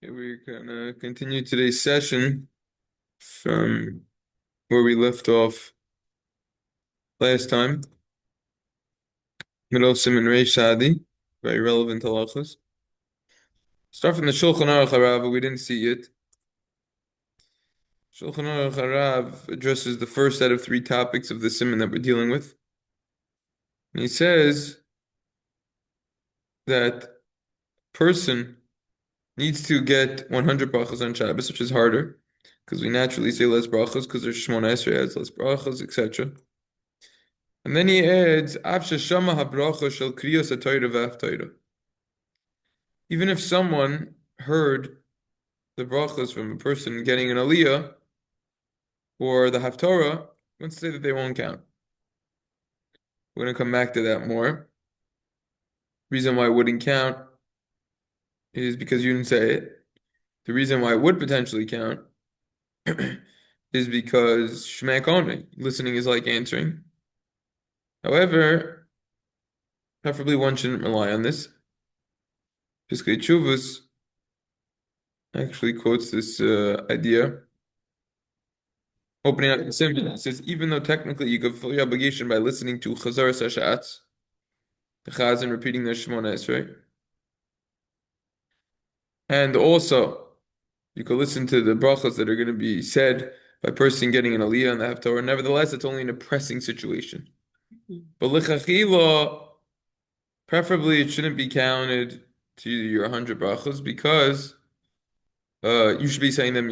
We're gonna continue today's session from where we left off last time. Middle of Siman Reish Sadi, very relevant halachas. Start from the Shulchan Aruch Harav, but we didn't see it. Shulchan Aruch Harav addresses the first set of three topics of the siman that we're dealing with. And he says that person needs to get 100 brachos on Shabbos, which is harder, because we naturally say less brachos, because there's Shmona Esrei has less brachos, etc. And then he adds, "Shama habracha shel kriyas haTorah v'haftora." Even if someone heard the brachas from a person getting an aliyah or the haftora, let's say that they won't count. We're going to come back to that more. Reason why it wouldn't count is because you didn't say it. The reason why it would potentially count is because shomע כעונה, listening is like answering. However, preferably one shouldn't rely on this. Piskay Teshuvos actually quotes this idea. Opening up the symbol, it says, even though technically you could fulfill your obligation by listening to chazaras hashas, the chaz, and repeating the Shemona Esrei. And also, you could listen to the brachos that are going to be said by a person getting an aliyah and the haftora. Nevertheless, it's only in a pressing situation. But Lechatchila, preferably it shouldn't be counted to your 100 brachos because you should be saying them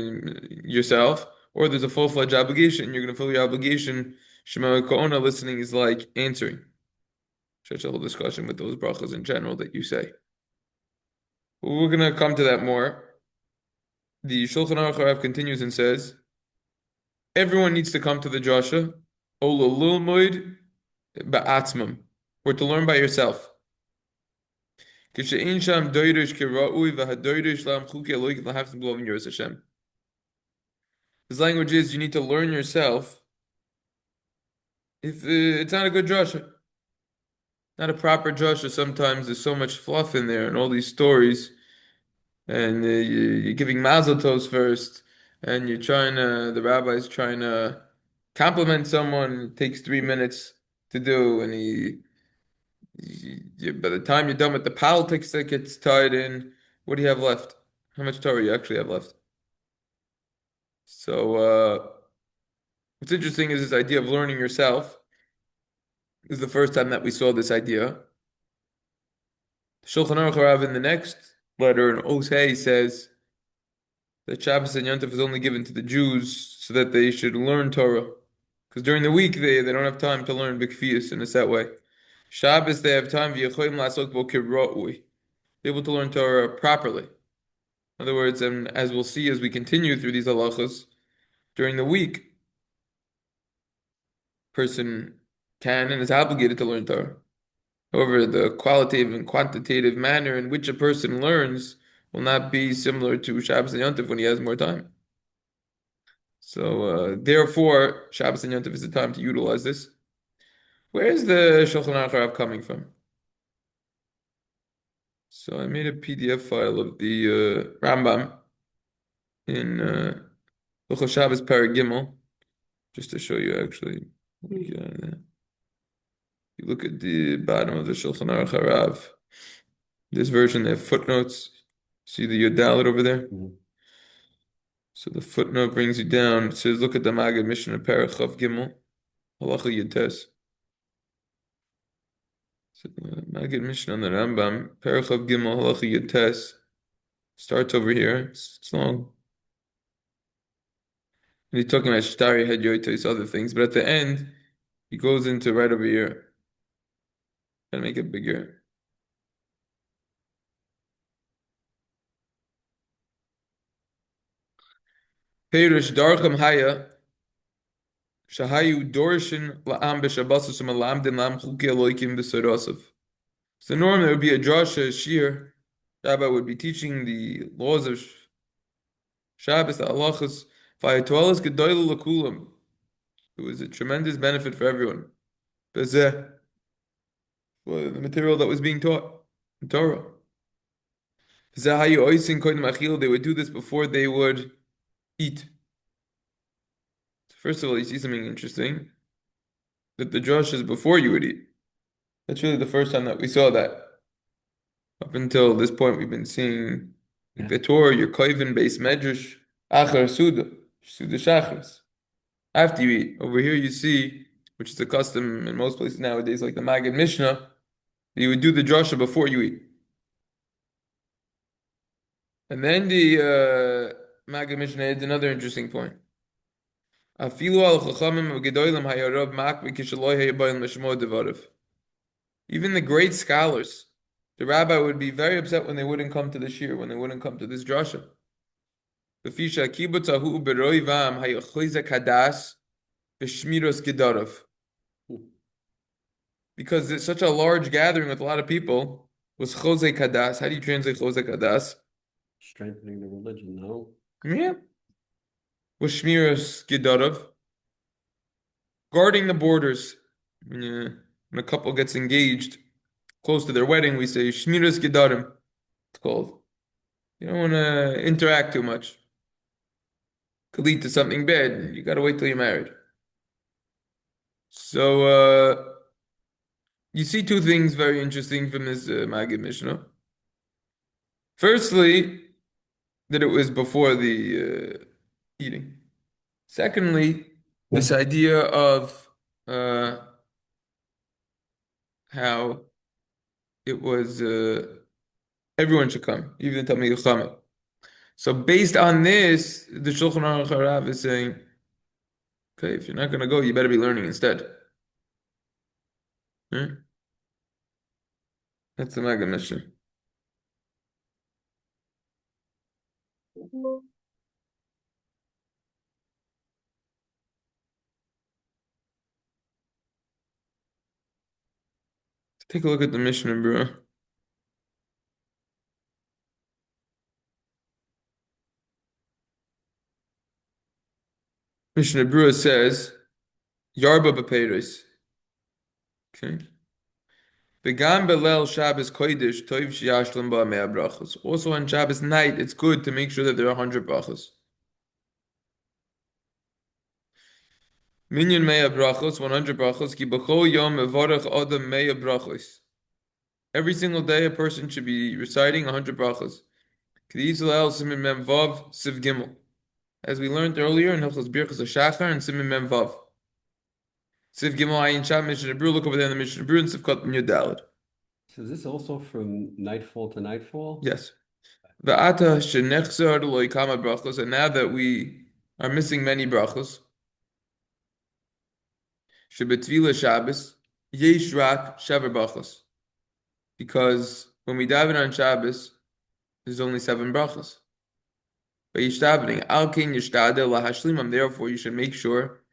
yourself, or there's a full-fledged obligation. You're going to fulfill your obligation. Shema ka'ona, listening is like answering. Such a whole discussion with those brachas in general that you say. We're going to come to that more. The Shulchan Aruch Harav continues and says, everyone needs to come to the derasha, Ola lilmoid ba'atzmam, or to learn by yourself. His language is you need to learn yourself. If it's not a good derasha, not a proper derasha, sometimes there's so much fluff in there and all these stories, and you're giving mazel tovs first, and the rabbi's trying to compliment someone. It takes 3 minutes to do, and by the time you're done with the politics that gets tied in, what do you have left? How much Torah you actually have left? So, what's interesting is this idea of learning yourself. This is the first time that we saw this idea. Shulchan Aruch Harav in the next letter in Osei says that Shabbos and Yom Tov is only given to the Jews so that they should learn Torah. Because during the week they don't have time to learn b'kfiyus, and it's that way. Shabbos they have time v'yachoyim lasok bo kirra'ui, able to learn Torah properly. In other words, and as we'll see as we continue through these halachas, during the week, person can and is obligated to learn Torah. However, the qualitative and quantitative manner in which a person learns will not be similar to Shabbos and Yom Tov when he has more time. So, therefore, Shabbos and Yom Tov is the time to utilize this. Where is the Shulchan Aruch Harav coming from? So I made a PDF file of the Rambam in Shabbos Parag Gimel, just to show you actually. You look at the bottom of the Shulchan Aruch Harav. This version, they have footnotes. See the Yodalit over there? Mm-hmm. So the footnote brings you down. It says, look at the Magid Mishna Berura Chav Gimel, Halacha Yutes. So Magid Mishnah on the Rambam, Berura Chav Gimel, Halacha Yutes. Starts over here. It's long. And he's talking about Shtari Had Yoitos, other things. But at the end, he goes into right over here. Trying to make it bigger. Perish Darcham Haya. Shahayu Dorshin La'am B'Shabbasus Malamdin Lam Chuki Eloikim B'Sorosov. So normally there would be a drasha, a shir. Rabbi would be teaching the laws of Shabbos, the halachas. Vayatolas Gedoyla Lakulam. It was a tremendous benefit for everyone. Bezeh, well, the material that was being taught in Torah. They would do this before they would eat. First of all, you see something interesting, that the drush is before you would eat. That's really the first time that we saw that. Up until this point, we've been seeing the Torah, your koivin based medrash, achar suda shachris. After you eat. Over here, you see, which is a custom in most places nowadays, like the Maggid Mishnah, that you would do the drasha before you eat. And then the Maggid Mishnah adds another interesting point. Afilu al chachamim gedolim hayarav mak v'kishaloi hayabayim l'shmo devarav. Even the great scholars, the rabbi would be very upset when they wouldn't come to the shir, when they wouldn't come to this drasha. B'fisha kibutzahu beroi vam hayachoizek hadas v'shmiros gedarav. Because it's such a large gathering with a lot of people, was chozek hadas. How do you translate chozek hadas? Strengthening the religion, no? Yeah. Was shmiras gedarav. Guarding the borders. When a couple gets engaged close to their wedding, we say shmiras gedarim. It's called. You don't want to interact too much. Could lead to something bad. You got to wait till you're married. So you see two things very interesting from this Maggid Mishnah. Firstly, that it was before the eating. Secondly, this idea of how it was everyone should come, even the Talmid Chacham. So based on this, the Shulchan Aruch Harav is saying, okay, if you're not going to go, you better be learning instead. That's the Maggid Mishnah. Take a look at the Mishna Berura. Mishna Berura says, Yarba b'peiros. Okay. V'gam belel Shabbos kodesh toiv sheyashlim ba'mei brachos. Also on Shabbos night, it's good to make sure that there are 100 brachos. Minyan mei brachos, 100 brachos. Ki b'chol yom mevarach adam mei brachos. Every single day, a person should be reciting 100 brachos. K'di Yisrael simin mem vav siv gimel. As we learned earlier in Hilchos Berachos HaShachar and Simin Mem Vav. Siv Gimel Ayin Sham Mishna Berura. Look over there in the Mishna Berura and Sivkot Yud Daled. So is this also from nightfall to nightfall? Yes. V'ata shenechzar lo yikama brachos. And now that we are missing many brachos, shebetvila Shabbos yesh rak shaver brachos. Because when we daven on Shabbos, there's only 7 brachos. Therefore, you should make sure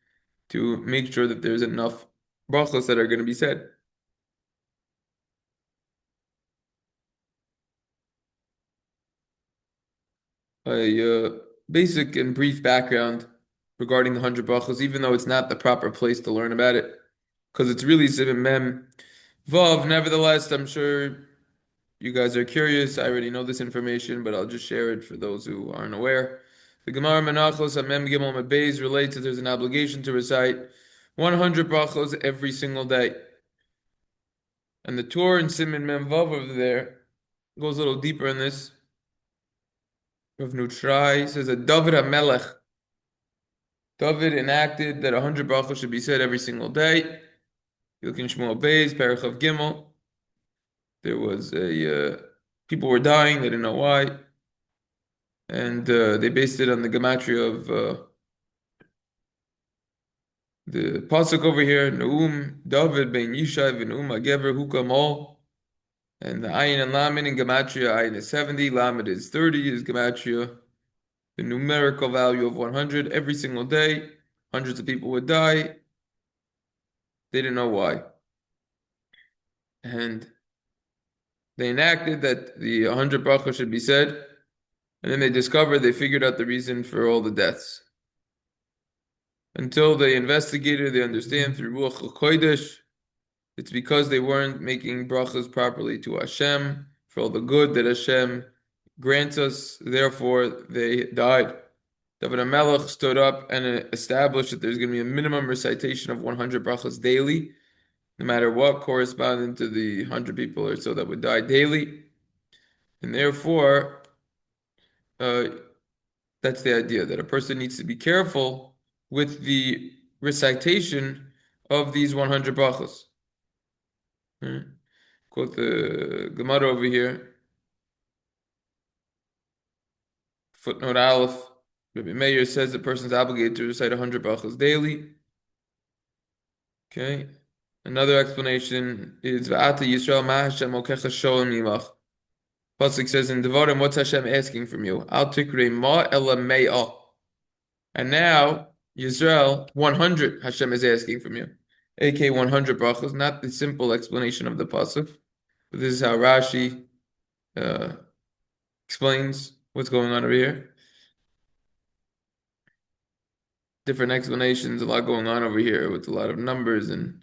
that there's enough brachos that are going to be said. A basic and brief background regarding the 100 brachos, even though it's not the proper place to learn about it, because it's really Siman Mem Vav. Nevertheless, I'm sure you guys are curious. I already know this information, but I'll just share it for those who aren't aware. The Gemara Menachos Mem Gimel Mebeis relates that there's an obligation to recite 100 brachos every single day. And the Torah in Siman Mem Vav over there goes a little deeper in this. Rav Nutrai says that David enacted that 100 brachos should be said every single day. You look in Shmuel Beis, Perach of Gimel. There was people were dying, they didn't know why. And they based it on the gematria of the pasuk over here, Neum David ben Yishai v'Neum Hagever Hukam Ol. And the Ayin and Lamed in gematria, Ayin is 70, Lamed is 30, is gematria. The numerical value of 100 every single day. Hundreds of people would die. They didn't know why. And they enacted that the 100 brachos should be said. And then they figured out the reason for all the deaths. Until they investigated, they understand through Ruach HaKodesh, it's because they weren't making brachos properly to Hashem, for all the good that Hashem grants us, therefore they died. David HaMelech stood up and established that there's going to be a minimum recitation of 100 brachos daily, no matter what, corresponding to the 100 people or so that would die daily. And therefore, uh, that's the idea, that a person needs to be careful with the recitation of these 100 brachos. Quote the Gemara over here. Footnote Aleph. Rabbi Meir says the person's obligated to recite 100 brachos daily. Okay. Another explanation is Va'ata Yisrael Ma Hashem Okecha Sholem Yimach. Pasuk says in Devarim, what's Hashem asking from you? Al Tikrei Ma Ela Me'ah. And now, Yisrael, 100 Hashem is asking from you. AK 100 brachos, not the simple explanation of the pasuk, but this is how Rashi explains what's going on over here. Different explanations, a lot going on over here with a lot of numbers and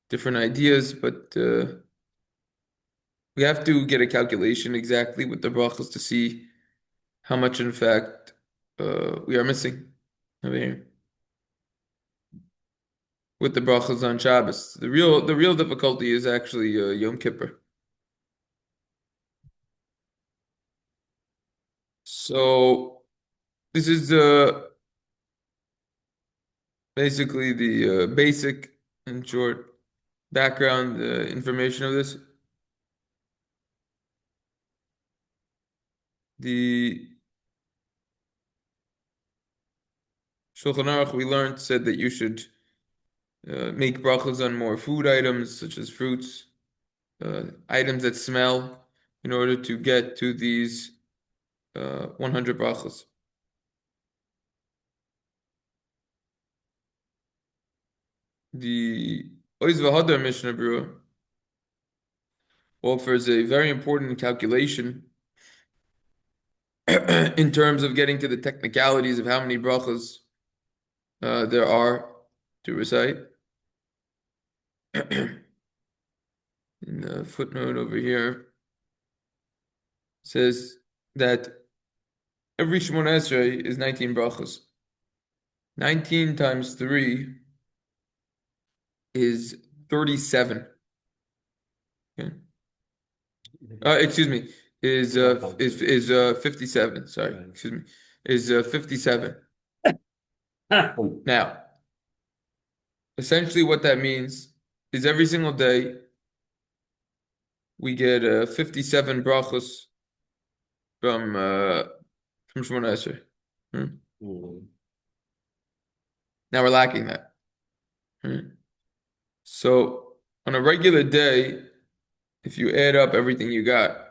different ideas, but we have to get a calculation exactly with the brachos to see how much, in fact, we are missing over here with the brachos on Shabbos. The real difficulty is actually Yom Kippur. So this is basically the basic and short background information of this. The Shulchan Aruch we learned said that you should make brachos on more food items such as fruits, items that smell, in order to get to these 100 brachos. The Oiz V'Hadar Mishna Berura offers a very important calculation in terms of getting to the technicalities of how many brachos there are to recite. In the footnote over here, says that every Shemona Esrei is 19 brachos. 19 times 3 is 37. Okay. Excuse me, is 57. Sorry, excuse me, is 57. Now, essentially, what that means is every single day we get 57 brachos from Shemona Esrei. Now we're lacking that. So on a regular day, if you add up everything you got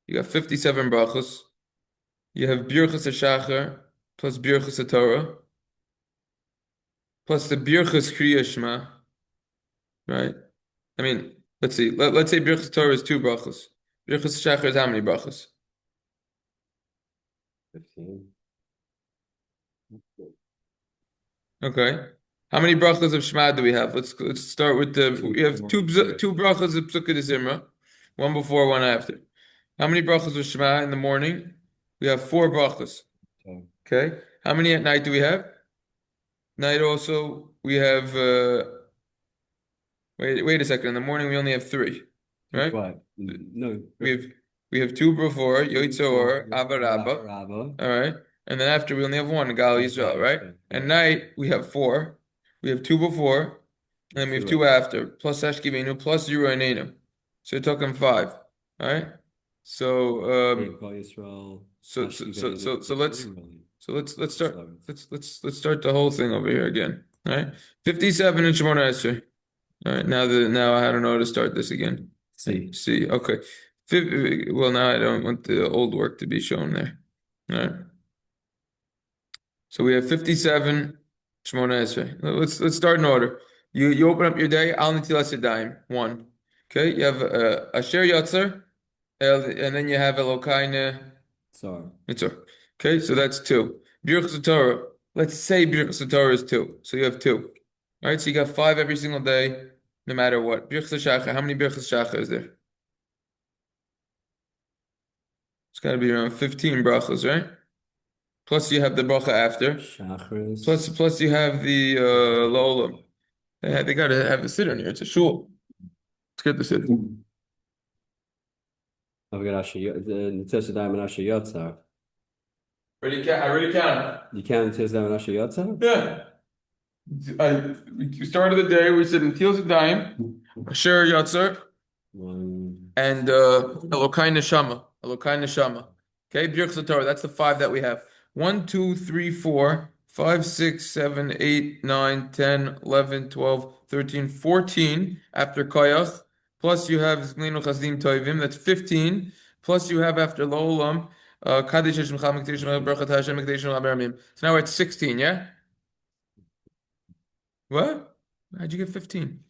57 brachos. You have Berachos HaShachar plus Berachos HaTorah plus the Berachos Kriya Shema, right? I mean, let's see. Let's say Berachos HaTorah is 2 brachos. Berachos HaShachar is how many brachos? 15. Okay. How many brachos of Shema do we have? Let's start with we have two brachos of Piskay Teshuvos, one before, one after. How many brachos of Shema in the morning? We have 4 brachos. Okay. How many at night do we have? Night also we have wait a second. In the morning we only have 3, right? What? No. We have 2 before Yotzor Avarabba. All right. And then after we only have 1 Gal Yisrael, right? At night we have 4. We have 2 before, and then we have 2 after, plus Ashkivenu, plus Yura Anenu. So you're talking 5. All right. So let's start the whole thing over here again. All right. 57 in Shemona Esrei. All right. Now I don't know how to start this again. See. Okay. Well, now I don't want the old work to be shown there. All right. So we have 57 Shemona Esrei. Let's start in order. You open up your day. Al Netilas Yadayim 1. Okay. You have Asher Yatzer, and then you have Elokaina Mitzor. Okay. So that's 2. Berachos Torah. Let's say Berachos Torah is 2. So you have 2. All right. So you got 5 every single day, no matter what. Berachos Shachar. How many Berachos Shachar is there? got to be around 15 brachos, right? Plus you have the bracha after. Shacharis. Plus you have the Lolam. They got to have a siddur in here. It's a shul. Let's get the siddur. I already counted. You count Tisdam and Asher Yotza? Yeah. We started the day, we said Natil Zedayim, Asher Yatzar, and Elokai Neshama. Elokai Neshama. Okay, Berachos Torah, that's the five that we have. 1, 2, 3, 4, 5, 6, 7, 8, 9, 10, 11, 12, 13, 14 after Koyach. Plus you have Zglinu Chazdim Toivim, that's 15. Plus you have after Lolam, Kaddish Hashem Chal Mekdesh Berachat Hashem Mekdesh Abaramim. So now we're at 16, yeah? What? How'd you get 15?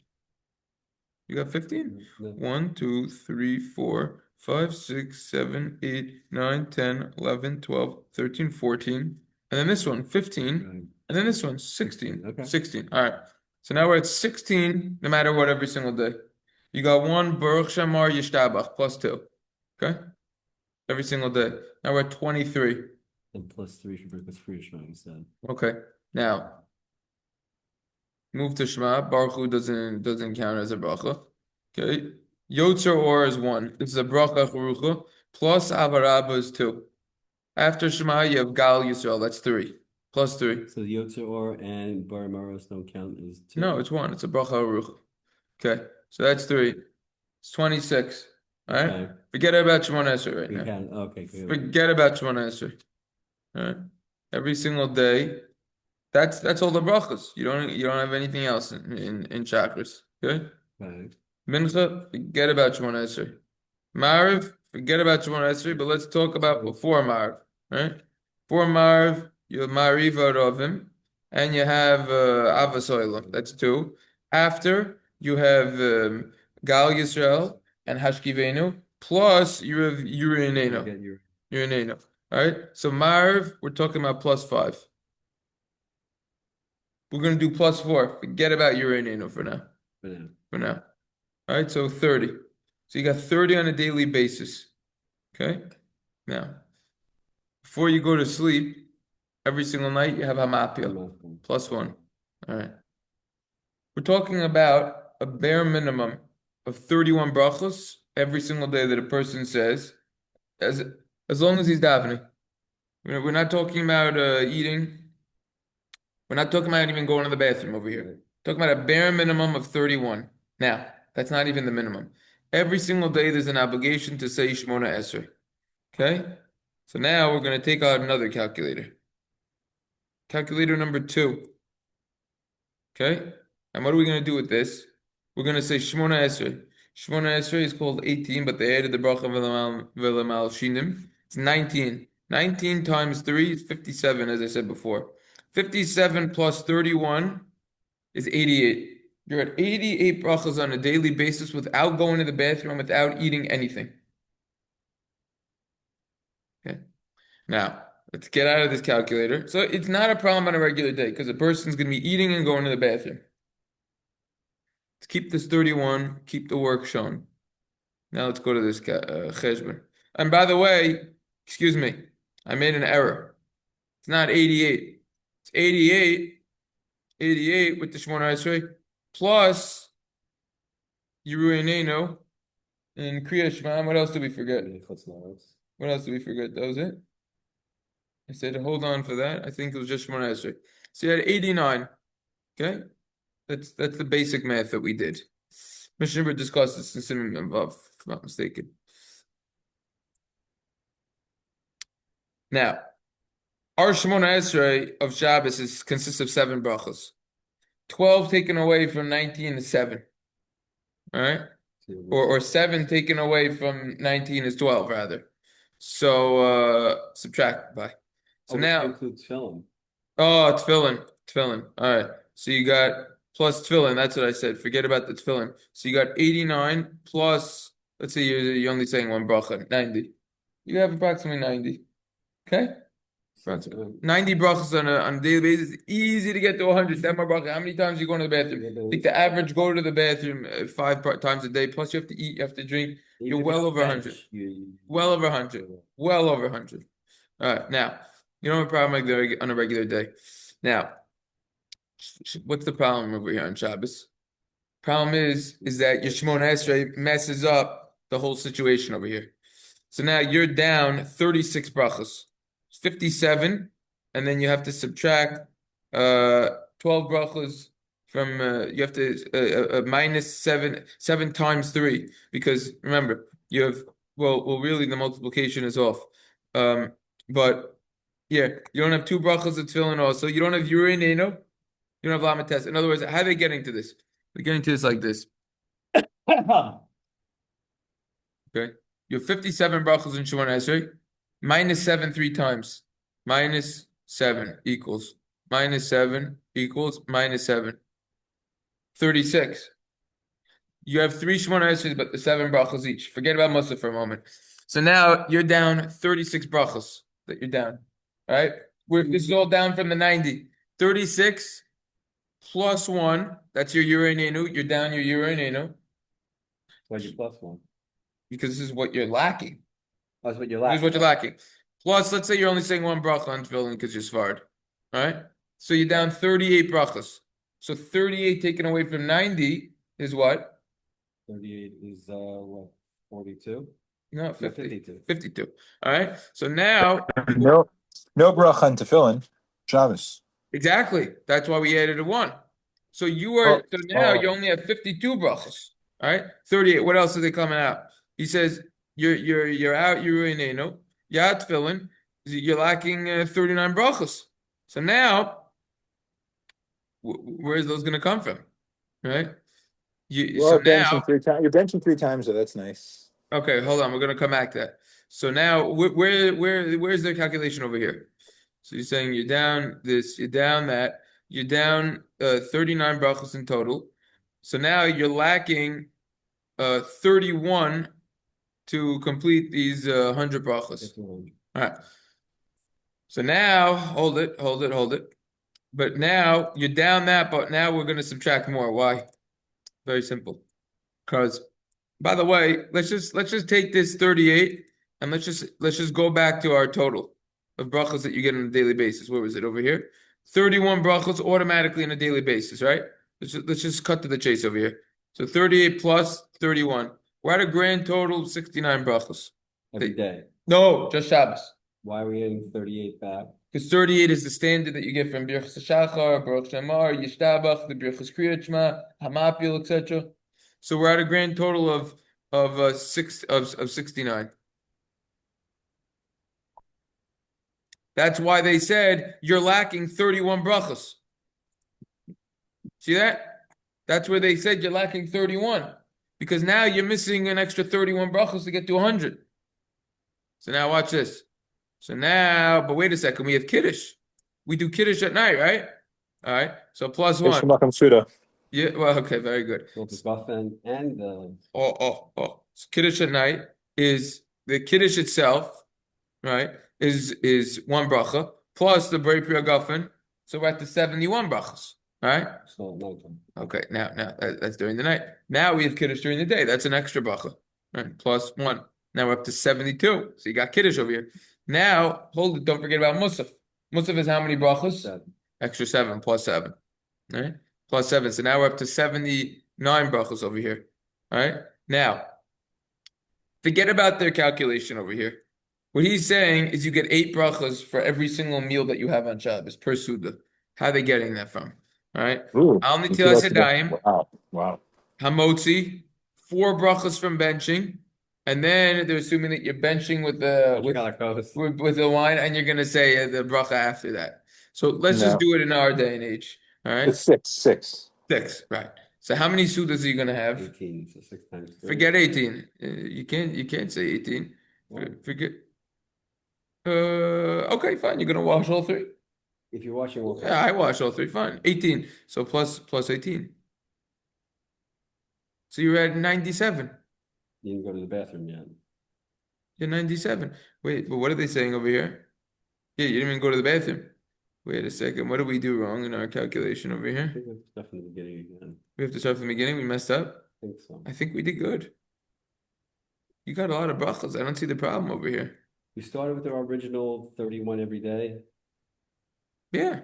You got 15? No. 1, 2, 3, 4, 5, 6, 7, 8, 9, 10, 11, 12, 13, 14. And then this one, 15. Right. And then this one, 16. Okay. 16. All right. So now we're at 16, no matter what, every single day. You got one, Baruch Shamar Yishtabach, plus 2. Okay? Every single day. Now we're at 23. And plus 3 for Berachos for Shema, you said. Okay. Now, move to Shema. Baruch Hu doesn't count as a bracha. Okay. Yotzer or is 1. This is a bracha charucha. Plus avarabba is 2. After Shema, you have Gal Yisrael. That's 3. Plus 3. So the Yotzer or and Bar Maros don't count as 2. No, it's 1. It's a bracha charucha. Okay. So that's 3. It's 26. All right. Okay. Forget about Shemona Esrei right now. Okay. Good. Forget about Shemona Esrei. All right. Every single day. That's all the brachas. You don't have anything else in chakras. Okay? Right. Mincha, forget about Shemona Esrei. Ma'ariv, forget about Shemona Esrei, but let's talk about before Ma'ariv. Right? Before Ma'ariv, you have Ma'ariv Arovim, and you have Avasoilam. That's 2. After, you have Gal Yisrael and Hashkivenu, plus you have Urineno. Urineno. All right? So Ma'ariv, we're talking about plus 5. We're going to do plus 4. Forget about Urineno for now. For now. All right, so 30. So you got 30 on a daily basis. Okay? Now, before you go to sleep, every single night you have Hamapia. Plus 1. All right. We're talking about a bare minimum of 31 brachos every single day that a person says, as long as he's davening. We're not talking about eating. We're not talking about even going to the bathroom over here. We're talking about a bare minimum of 31. Now, that's not even the minimum. Every single day there's an obligation to say Shemona Esrei. Okay? So now we're going to take out another calculator. Calculator number 2. Okay? And what are we going to do with this? We're going to say Shemona Esrei. Shemona Esrei is called 18, but they added the bracha v'lemal shinim. It's 19. 19 times 3 is 57, as I said before. 57 plus 31 is 88. You're at 88 brachas on a daily basis without going to the bathroom, without eating anything. Okay. Now, let's get out of this calculator. So it's not a problem on a regular day because a person's going to be eating and going to the bathroom. Let's keep this 31, keep the work shown. Now let's go to this cheshbon. And by the way, excuse me, I made an error. It's not 88. It's 88. 88 with the Shemona Esrei plus Yeruinenu and Kriya Shema. What else did we forget? What else did we forget? That was it? I said hold on for that. I think it was just Shemona Esrei. So you had 89. Okay? That's the basic math that we did. Mishna Berura discussed this in Simon above, if I'm not mistaken. Now, our Shemona Esrei of Shabbos consists of 7 brachos. 12 taken away from 19 is 7. All right? Or 7 taken away from 19 is 12, rather. So subtract by. So now includes tefillin. Oh, tefillin. All right. So you got plus tefillin. That's what I said. Forget about the tefillin. So you got 89 plus, let's say you're only saying one bracha, 90. You have approximately 90. Okay? That's 90 brachos on a daily basis. Easy to get to 100. 10 more brachos. How many times you go to the bathroom? I think the average go to the bathroom times a day. Plus you have to eat, you have to drink. You're well over 100. Well over 100. Well over 100. All right. Now, you don't have a problem on a regular day. Now, what's the problem over here on Shabbos? Problem is that your Shemona Esrei messes up the whole situation over here. So now you're down 36 brachos, 57, and then you have to subtract 12 brachos from you have to minus seven times 3, because remember you have really the multiplication is off. But yeah, you don't have 2 brachos of tefillin also. You don't have urineno. You don't have lamates. In other words, how are they getting to this? They're getting to this like this. Okay. You have 57 brachos in Shemona Esrei, minus 7 3 times. Minus 7 equals. Minus 7 equals minus 7. 36. You have 3 Shemona Esreis, but the 7 brachos each. Forget about Musaf for a moment. So now you're down 36 brachos that you're down. All right? This is all down from the 90. 36 plus 1, that's your urinenu. You're down your urinenu. Why'd you plus 1? Because this is what you're lacking. That's what you're lacking. This is what you're lacking. Plus, let's say you're only saying 1 bracha on tefillin because you're Sfard. All right? So you're down 38 brachas. So 38 taken away from 90 is what? 38 is what? 42? No, 50. 52. 52. All right? So now No bracha on tefillin, Shabbos. exactly. That's why we added a 1. So you only have 52 brachas. All right? 38. What else are they coming out? He says you're out urineno, you're out tefillin, you're lacking 39 brachas. So now where's those going to come from? Right? You're benching 3 times, so that's nice. Okay, hold on. We're going to come back to that. So now where's the calculation over here? So you're saying you're down this, you're down that, you're down 39 brachos in total. So now you're lacking 31 to complete these 100 brachos. All right. So now hold it. But now you're down that, but now we're going to subtract more. Why? Very simple. Because, by the way, let's just take this 38 and let's just go back to our total of brachos that you get on a daily basis. Where was it over here? 31 brachos automatically on a daily basis, right? Let's just cut to the chase over here. So 38 plus 31. We're at a grand total of 69 brachos. Every day. No, just Shabbos. Why are we getting 38 back? Because 38 is the standard that you get from Berachos Shachar, Baruch Shamar, Yishtabach, the Berachos Kriyat Shema, Hamapil, etc. So we're at a grand total of 69. That's why they said you're lacking 31 brachos. See that? That's where they said you're lacking 31. Because now you're missing an extra 31 brachos to get to 100. So now watch this. So now, but wait a second, we have Kiddush. We do Kiddush at night, right? All right. So plus 1. Yeah, well, okay, very good. Both the Guffin and the So Kiddush at night is the Kiddush itself, right? Is 1 bracha plus the Brei Pri Hagafen. So we're at the 71 brachas, right? so nighttime. Okay, now that's during the night. Now we have Kiddush during the day. That's an extra bracha, right? Plus 1. Now we're up to 72. So you got Kiddush over here. Now, hold it. Don't forget about Musaf. Musaf is how many brachos? 7. Extra 7 plus 7. All right? Plus 7. So now we're up to 79 brachos over here. All right? Now, forget about their calculation over here. What he's saying is you get 8 brachos for every single meal that you have on Shabbos per Suda. How are they getting that from? All right? Al Nitilas Yadayim. Wow. Hamotzi. 4 brachos from benching. And then they're assuming that you're benching with the wine, and you're gonna say the bracha after that. So let's just do it in our day and age. All right, it's 6. 6, right? So how many sudas are you gonna have? 18. So 6 times 3. Forget 18. You can't say 18. Forget. Okay, fine. You're gonna wash all 3. If you're washing all 3. Yeah, I wash all 3. Fine. 18. So plus 18. So you're at 97. You didn't go to the bathroom yet. You're 97. Wait, but what are they saying over here? Yeah, you didn't even go to the bathroom. Wait a second. What did we do wrong in our calculation over I here? think that's stuff in the beginning again. We have to start from the beginning. We messed up. I think so. I think we did good. You got a lot of brachos. I don't see the problem over here. We started with our original 31 every day. Yeah.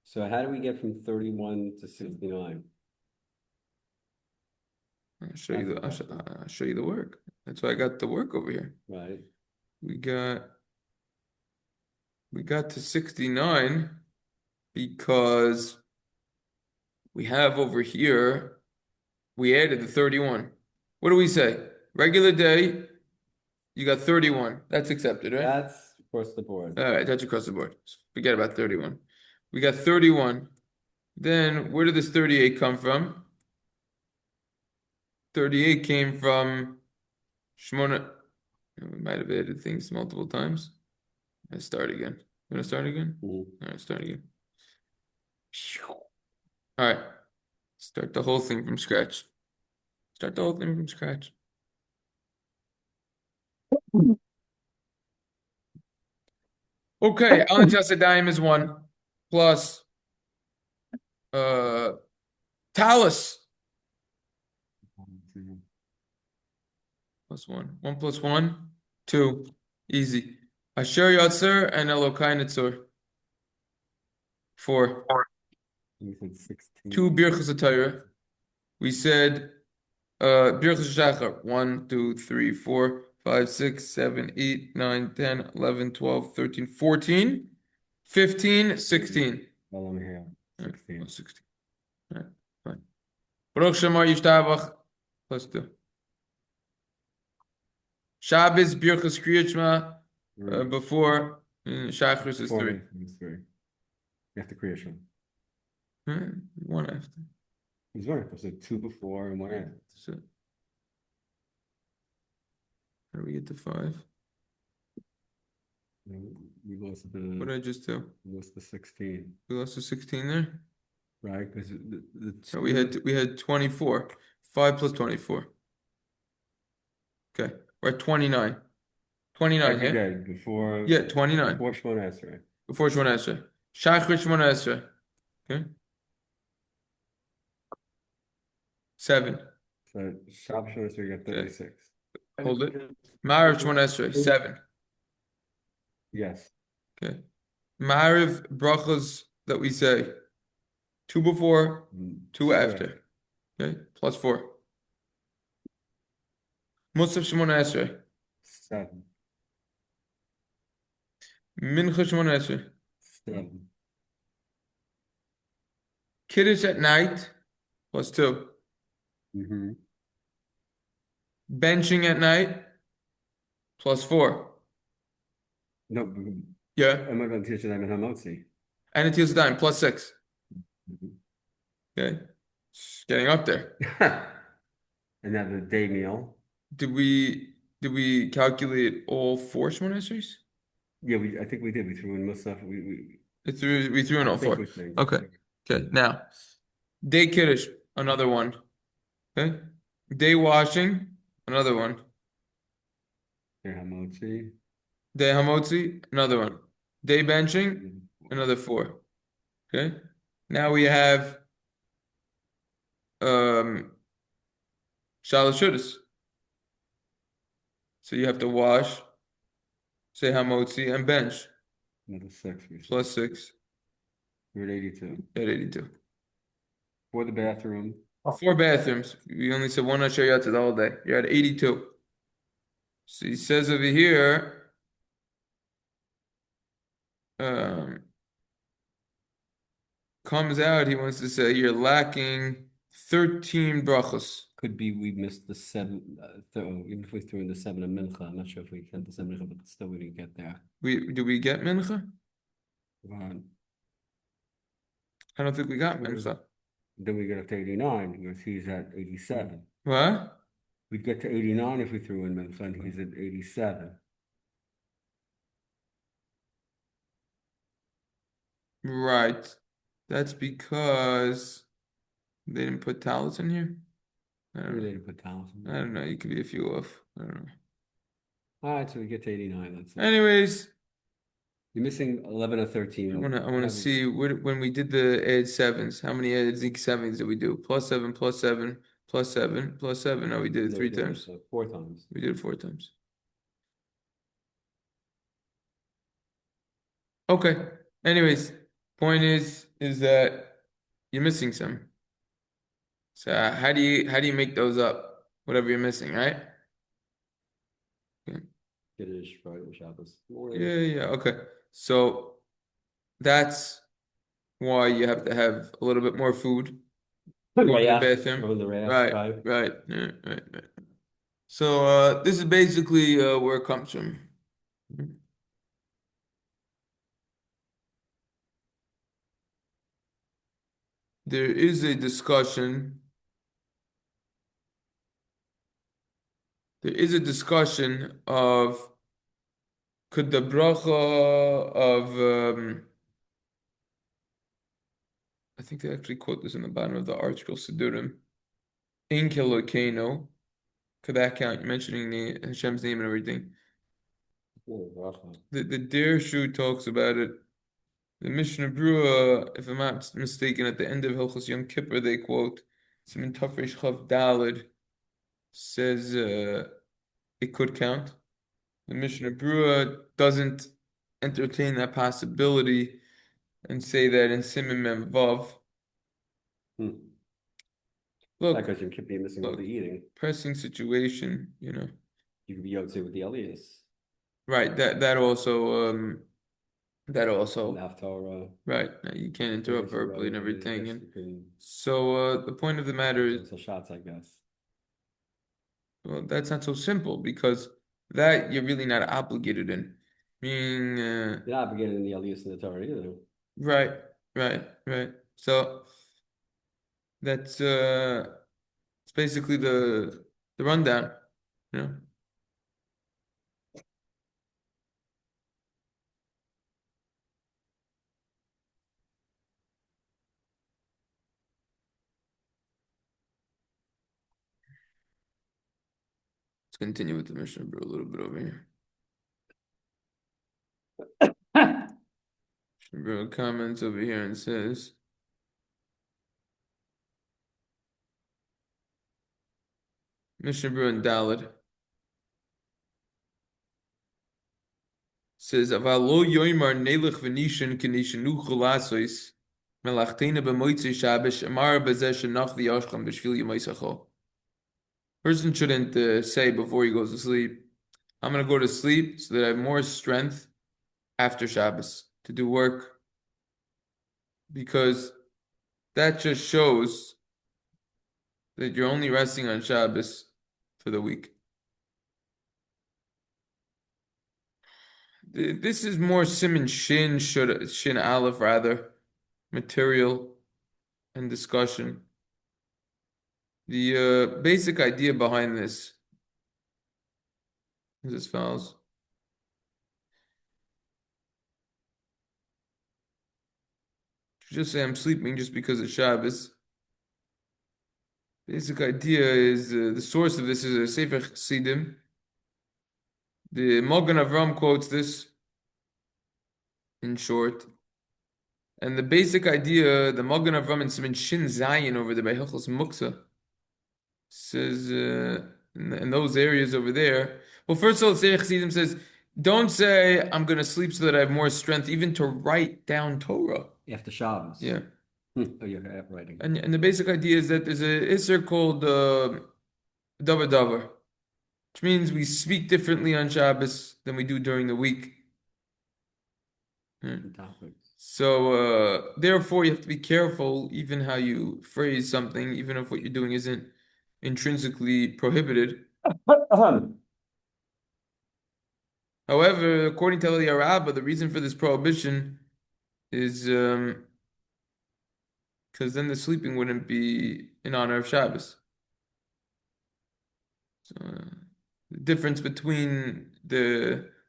So how do we get from 31 to 69? I'll show you the I'll show you the work. That's why I got the work over here. Right. We got to 69 because we have over here, we added the 31. What do we say? Regular day, you got 31. That's accepted, right? That's across the board. All right, that's across the board. Forget about 31. We got 31. Then where did this 38 come from? 38 came from Shmona. We might have added things multiple times. Let's start again. You want to start again? All right, start again. All right. Start the whole thing from scratch. Start the whole thing from scratch. Okay, Alan Tasadayim is 1 plus Talus plus 1. 1 plus 1, 2. Easy. Asher Yotzer and Elokai Nitzur. 4. You said 16. 2 Berachos Torah. We said Berachos Shachar. 1, 2, 3, 4, 5, 6, 7, 8, 9, 10, 11, 12, 13, 14, 15, 16. Well, I'm here. 16. 16. All right, fine. Baruch Shema Yishtabach plus 2. Shabbos Berachos Kriyat Shema before Shachris is 3. After creation. 1 after. He's right. So 2 before and 1 after. So, how do we get to 5? We lost What did I just do? We lost the 16. We lost the 16 there? Right, because So we had 24. 5 plus 24. Okay, we're at 29. 29, every yeah? day before. Yeah, 29. Before Shmona Esrei. Before Shmona Esrei. Shachrit Shmona Esrei. Okay. 7. So Shabbos Shmona Esrei, you got 36. Hold it. Ma'ariv Shmona Esrei, 7. Yes. Okay. Ma'ariv brachos that we say 2 before, 2 after. Okay, plus 4. Musaf Shmona Esrei. 7. Mincha Shmona Esrei. 7. Kiddush at night plus 2. Mm-hmm. Benching at night plus 4. No. Yeah. I'm not going to teach you that in Hamotzi. And it is dime plus 6. Mm-hmm. Okay. It's getting up there. And now the day meal. Did we calculate all 4 Shmona Esreis? Yeah, I think we did. We threw in Musaf. We threw in all 4. Okay. Okay. Now, day Kiddush, another 1. Okay. Day washing, another 1. Day Hamotzi. Day Hamotzi, another 1. Day benching, another 4. Okay. Now we have Shalosh Shudas. So you have to wash, say Hamotzi, and bench. Another 6. Plus 6. You're at 82. At 82. For the bathroom. 4 bathrooms. We only said 1 Asher Yatzeh the whole day. You're at 82. So he says over here, comes out, he wants to say you're lacking 13 brachos. Could be we missed the 7. Even if we threw in the 7 of Mincha, I'm not sure if we count the 7 of Mincha, but still we didn't get there. Do we get mincha? Right. I don't think we got mincha. Then we get up to 89 because he's at 87. What? We'd get to 89 if we threw in Mincha, and he's at 87. Right. That's because they didn't put talus in here. I don't know. They didn't put talents in I there. don't know. You could be a few off. I don't know. All right, so we get to 89. Let's say. Anyways, You're missing 11 and 13. I wanna see when we did the add sevens, how many add zinc sevens did we do? Plus 7, plus 7, plus 7, plus 7. No, we did it three times. 4 times. We did it 4 times. Okay. Anyways, point is that you're missing some. So how do you make those up? Whatever you're missing, right? Okay. Kiddush, Friday, Shabbos. Yeah. Okay. So that's why you have to have a little bit more food. Go to the bathroom. Right. Yeah, right. So this is basically where it comes from. There is a discussion. There is a discussion of could the bracha of I think they actually quote this in the bottom of the article Sidurim. In Kilokeno, could that count? You're mentioning the Hashem's name and everything. The derasha talks about it. The Mishna Berura, if I'm not mistaken, at the end of Hilchos Yom Kippur, they quote Siman Tafresh Chav Daled says it could count. The Mishna Berura doesn't entertain that possibility and say that in Siman Mem Vav. Look, because you could be missing all the eating. Pressing situation, You could be out with the Aliyos. Right. That also haftora. Right. You can't interrupt verbally and everything. And so the point of the matter is shots, I guess. Well, that's not so simple because that you're really not obligated in. Meaning you're not obligated in the Aliyos in the Torah either. Right. So that's it's basically the rundown, Let's continue with the Mishna Berura a little bit over here. Mishna Berura comments over here and says, Mishna Berura and Daled says, "Avalo yoymar nelech v'nishan k'nishanu chulasois melachtena b'moitzei Shabbos amar b'zeh shenach v'yashcham b'shvil yemaisacho." Person shouldn't say before he goes to sleep, "I'm going to go to sleep so that I have more strength after Shabbos to do work," because that just shows that you're only resting on Shabbos for the week. This is more Siman Shin Aleph rather, material and discussion. The basic idea behind this is as follows. Just say I'm sleeping just because it's Shabbos. Basic idea is the source of this is a Sefer Chassidim. The Magen Avram quotes this in short. And the basic idea, the Magen Avram in Siman Shin Zayin over there by Hilchos Muksa says in those areas over there. Well, first of all, Sefer Chassidim says, don't say I'm going to sleep so that I have more strength even to write down Torah. After Shabbos. Yeah. Oh, you're writing. And the basic idea is that there's a Isser called Davar, which means we speak differently on Shabbos than we do during the week. So therefore you have to be careful even how you phrase something, even if what you're doing isn't intrinsically prohibited. However, according to Aliyos Rabbah, the reason for this prohibition is because then the sleeping wouldn't be in honor of Shabbos. So the difference between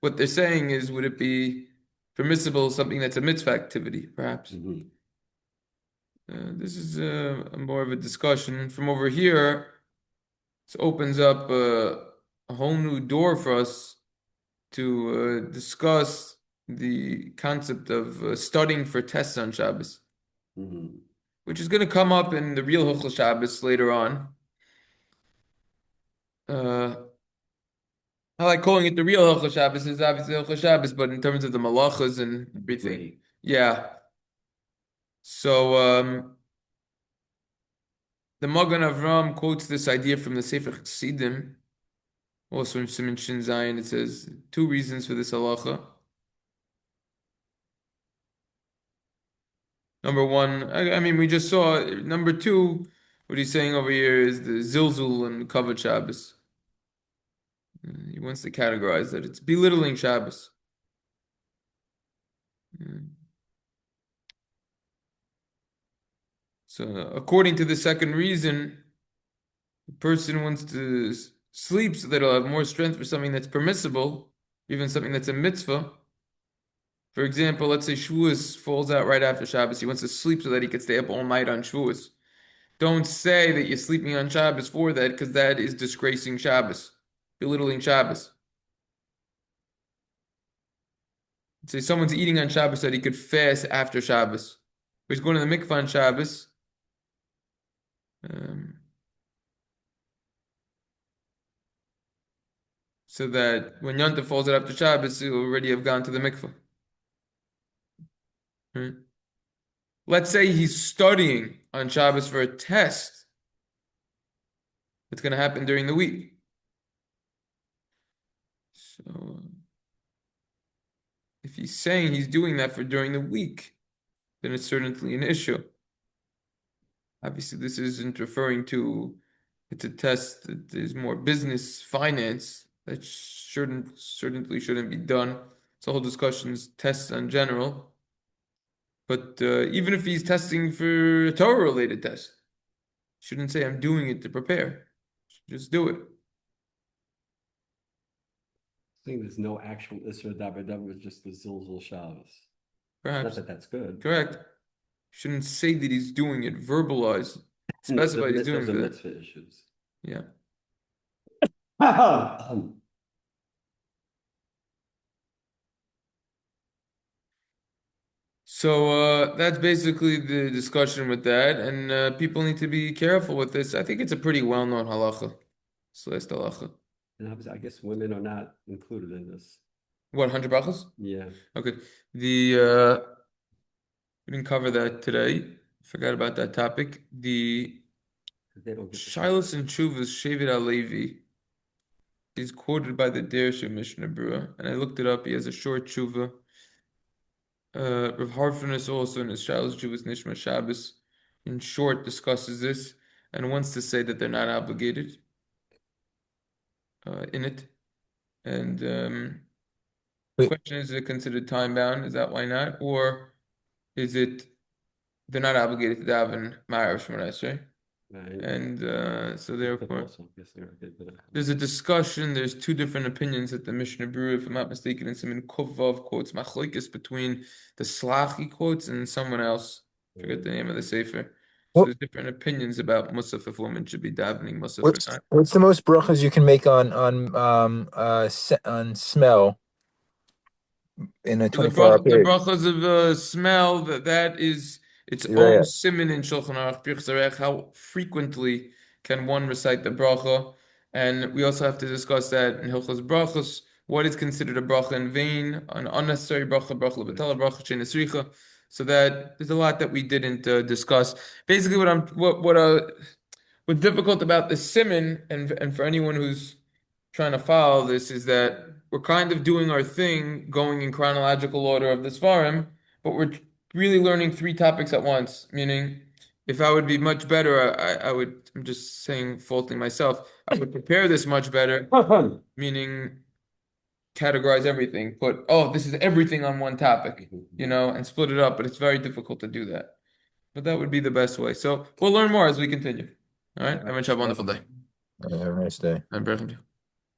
what they're saying is, would it be permissible something that's a mitzvah activity, perhaps? This is more of a discussion. From over here, this opens up a whole new door for us to discuss the concept of studying for tests on Shabbos, which is going to come up in the real Hilchos Shabbos later on. I like calling it the real Hilchos Shabbos. It's obviously Hilchos Shabbos, but in terms of the malachas and everything, Great. yeah. So the Magen Avram quotes this idea from the Sefer Chassidim. Also in Siman Shin Zayin, it says 2 reasons for this halacha. Number 1, I mean, we just saw. Number 2, what he's saying over here is the zilzul and kavod Shabbos. He wants to categorize that it's belittling Shabbos. So, according to the second reason, the person wants to sleep so that he'll have more strength for something that's permissible, even something that's a mitzvah. For example, let's say Shavuos falls out right after Shabbos. He wants to sleep so that he could stay up all night on Shavuos. Don't say that you're sleeping on Shabbos for that, because that is disgracing Shabbos, belittling Shabbos. Say someone's eating on Shabbos that he could fast after Shabbos. Or he's going to the mikvah on Shabbos. So that when Yontif falls out after Shabbos, he'll already have gone to the mikvah. Let's say he's studying on Shabbos for a test that's going to happen during the week. So if he's saying he's doing that for during the week, then it's certainly an issue. Obviously, this isn't referring to it's a test that is more business, finance, that certainly shouldn't be done. It's a whole discussions, tests in general. But even if he's testing for a Torah-related test, shouldn't say I'm doing it to prepare. Just do it. I think there's no actual Isra Dabar Dabar, it's just the Zilzul Shabbos. Perhaps. Not that that's good. Correct. Shouldn't say that he's doing it, verbalize, specify he's doing it. Those are mitzvah issues. Yeah. So that's basically the discussion with that, and people need to be careful with this. I think it's a pretty well-known halacha. It's the last halacha. And obviously, I guess women are not included in this. What, 100 brachos? Yeah. Okay. We didn't cover that today. Forgot about that topic. The Shilos and Chuvas Shevet HaLevi is quoted by the derasha Mishna Berura, and I looked it up. He has a short tshuva. Rav Harfenus also in his Shilos Chuvas Nishma Shabbos, in short, discusses this and wants to say that they're not obligated in it. And the question is it considered time bound? Is that why not? Or is it they're not obligated to daven Ma'ariv Shmoneh Esrei? Right. And so therefore, there's a discussion. There's 2 different opinions that the Mishna Berura, if I'm not mistaken, in Siman Kuf Vav quotes machlokes between the Slachi quotes and someone else. I forget the name of the sefer. So there's different opinions about Musaf if women should be davening Musaf or not. What's the most brachas you can make on smell in a 24-hour period? The brachas of smell, that is its own siman in Shulchan Aruch. How frequently can one recite the bracha? And we also have to discuss that in Hilchos Berachos, what is considered a bracha in vain, an unnecessary bracha levatala, bracha she'nesricha. So that there's a lot that we didn't discuss. Basically, what's difficult about the siman, and for anyone who's trying to follow this, is that we're kind of doing our thing, going in chronological order of the Svarim, but we're really learning 3 topics at once. Meaning, if I would be much better, I would. I'm just saying, faulting myself. I would prepare this much better. Meaning, categorize everything. Put this is everything on one topic, and split it up. But it's very difficult to do that. But that would be the best way. So we'll learn more as we continue. All right. Everyone have a wonderful day. Have a nice day.